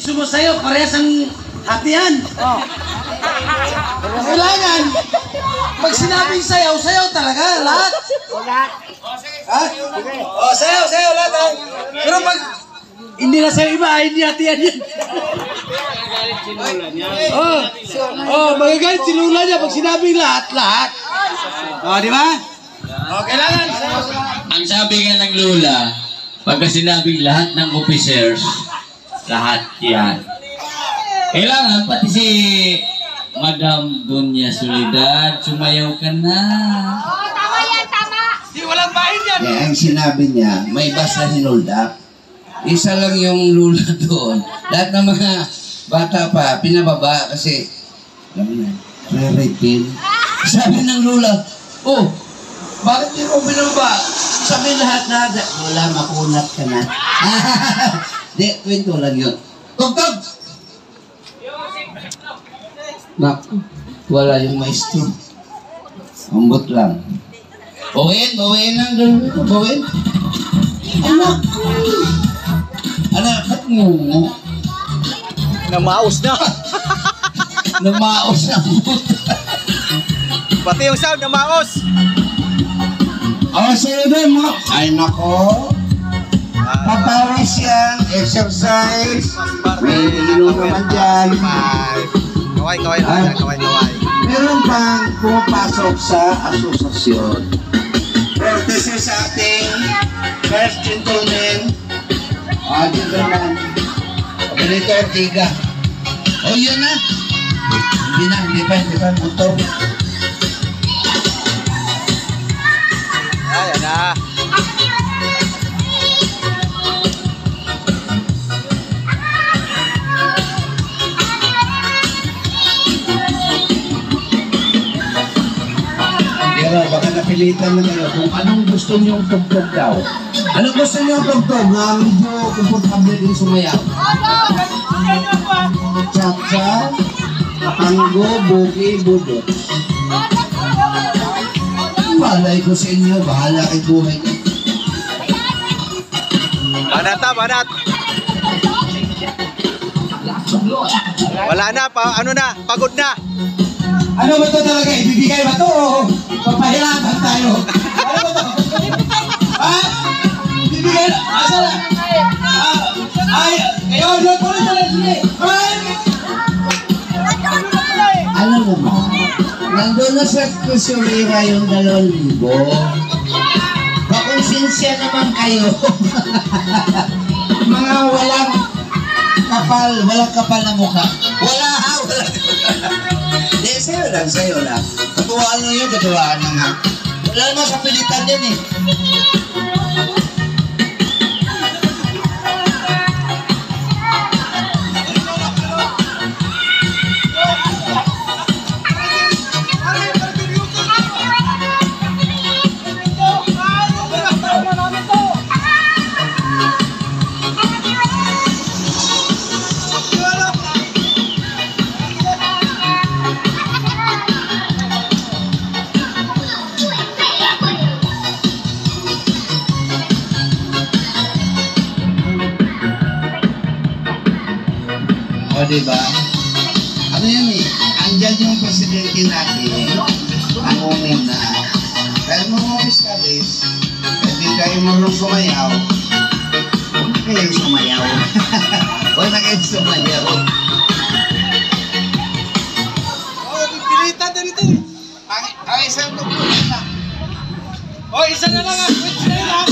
Sumusayo, parehas ang hatian. Oh. Kailangan, pag sinabing sayaw, sayaw talaga, lahat. Ha? Oh, sayaw, sayaw, lahat. Pero pag hindi na sayaw iba, hindi hatian yan. Magagalit si Lula niya pag sinabing lahat, lahat. Oh, di ba? Oh, kailangan. Ang sabi nga ng Lula, pagka sinabing lahat ng officers, lahat yan. Kailangan pati si Madam Dunya Soledad, sumayaw ka na. Oo, tama yan, tama. Di walang bahin yan. Kaya ang sinabi niya, may basta hinuld up. Isa lang yung Lula doon. Lahat ng mga bata pa, pinababa kasi, alam mo na, pre-rapin. Sabi ng Lula, oh, bakit di mo binaba? Sabi lahat na, Lula, makunat ka na. Di, kwento lang yun. Tugtog! Naku, wala yung maestro. Ambot lang. Bawin ang gano'n ito, bawin. Anak! Anak, ba't mo? Namaos na. Namaos na. Pati yung sound, namaos. Sa'yo din mo. Ay, nako. Papawis yan, exercise. May ilong naman dyan. Kaway. Meron pang pumapasok sa asosasyon. Well, this is ating first gentleman. Gentleman. Benito Ortiga. Oh, yun na. Hindi pa. Motor. Ayan na. Pero baka napilitan na kayo kung anong gusto niyong tugtog daw. Anong gusto niyong tugtog na medyo komportable din sumayaw? Cha-cha, tango, boogie, budot. Malay ko sa inyo, bahala kay buhay niyo. Banat. Wala na, pagod na. Ano ba ito talaga? Ibibigay ba ito o papahirapan tayo? Ano ba ito? Ha? Ibibigay na? Asa na? Kayo, doon po rin pala. Sige. Alam mo ba? Nandun na sa kusurira yung 2,000. Bakonsensya naman kayo. Mga walang kapal na mukha. Wala. Sa'yo lang. Katuwaan nyo yun, katuwaan na nga. Wala naman sa pilitan yan eh. O, diba? Ano yan eh? Andyan yung presidente natin, ang umin na. Dahil mga fiskalis, hindi kayo marunong sumayaw, huwag kayong sumayaw. Huwag na kayong sumayaw. Pilitan na rito eh. Isang tugtog na. Isa na lang ah. Isa na lang.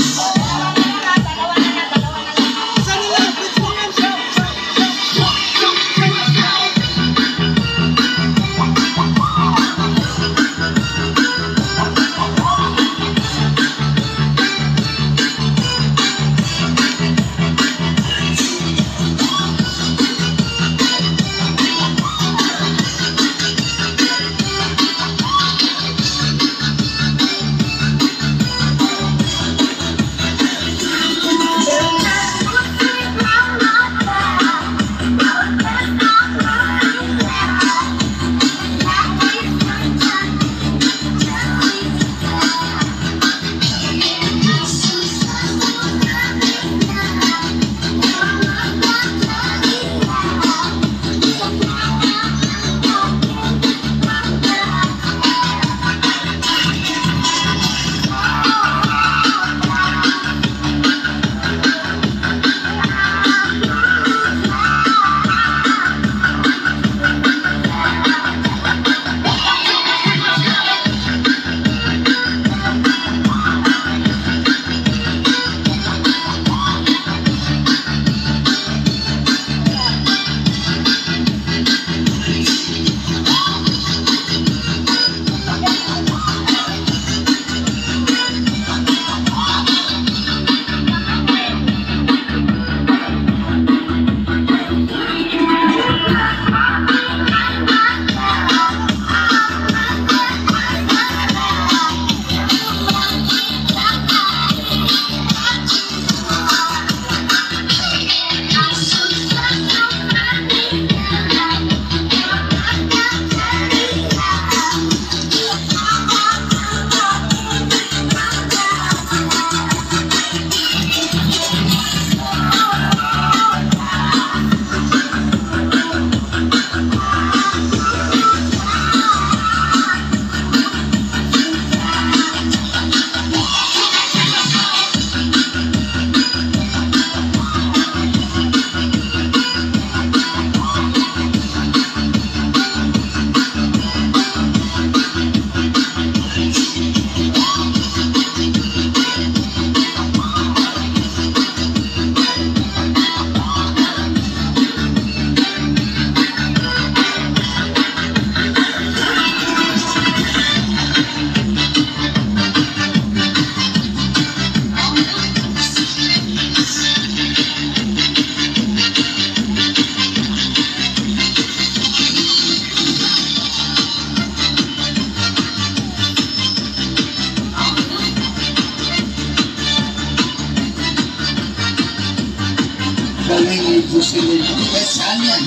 Jocelyn Pesanya,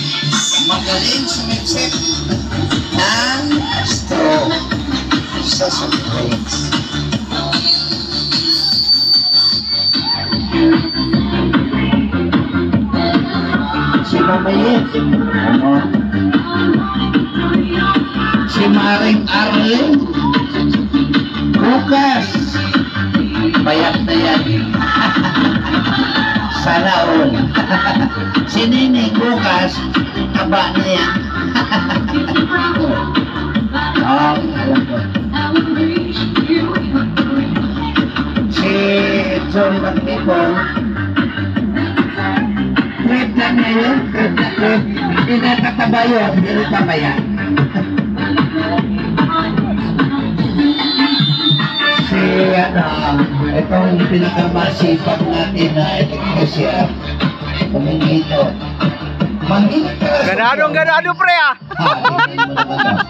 magaling sumipsip ng straw sa soft drinks. Si Mamayet, si Maring Arlen, Lucas, bayat na yan. Sana all. Si Nining Lucas, taba na yan. Oh, alam ko. Si Johnny McNichol, trip na ngayon, trip na trip. Hindi na tataba yun, hindi na taba yan. Si, itong pinakamasipag natin na elektrosya, kumingito. Manginit ka lang. Ganado pre ah. Hindi mo naman.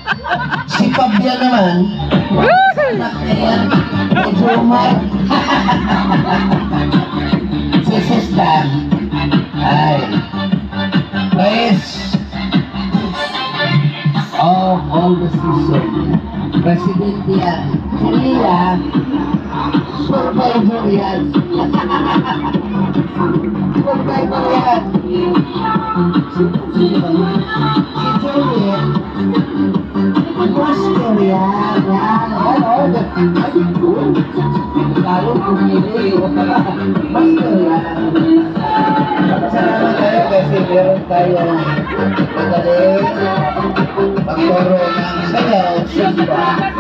Si Pabia naman, anak niya yan, medyo umar. Si Sister, ay, best of all the season. President yan. Si Lia, survivor yan. Survivor yan. Si Juliet, master yan. Lalo pumili. Master yan. Salamat tayo kasi meron tayo magaling magturo ng sayaw, simba,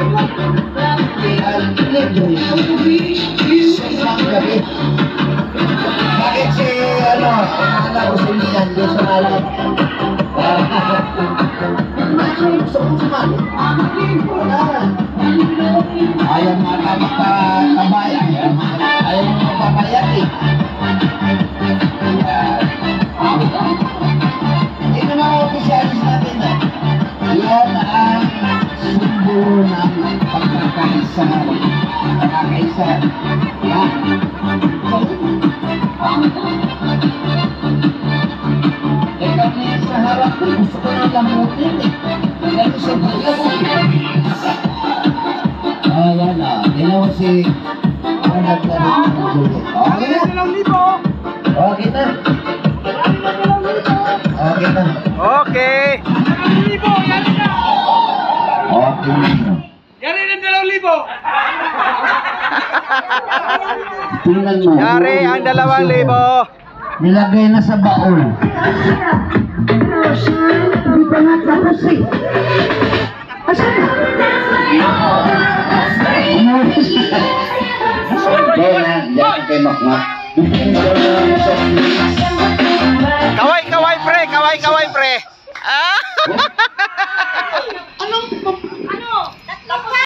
at libre. Isang gabi. Bakit si, anak ko si Mian, di sumalat? Gusto kong sumalit. Ayaw mga kabayan. Ayaw mga papayan eh. Hindi naman ang opisyalis natin na. Yan ang simbolo ng pagkakaisa. Pagkakaisa. Ha? Kami sa harap ko, gusto ko na lamutin eh. Kami sa bayan. Ayan na. Dinaw si anak na rin ng Juliet. Okay na. Okay na. Okay na. Okay. Okay na. Yari ng 2,000. Tingnan mo. Yari ang 2,000. Nilagay na sa baon. Hindi pa nga tapos eh. Asan na? Umuwi. Dahil na, dahil kay Makmak.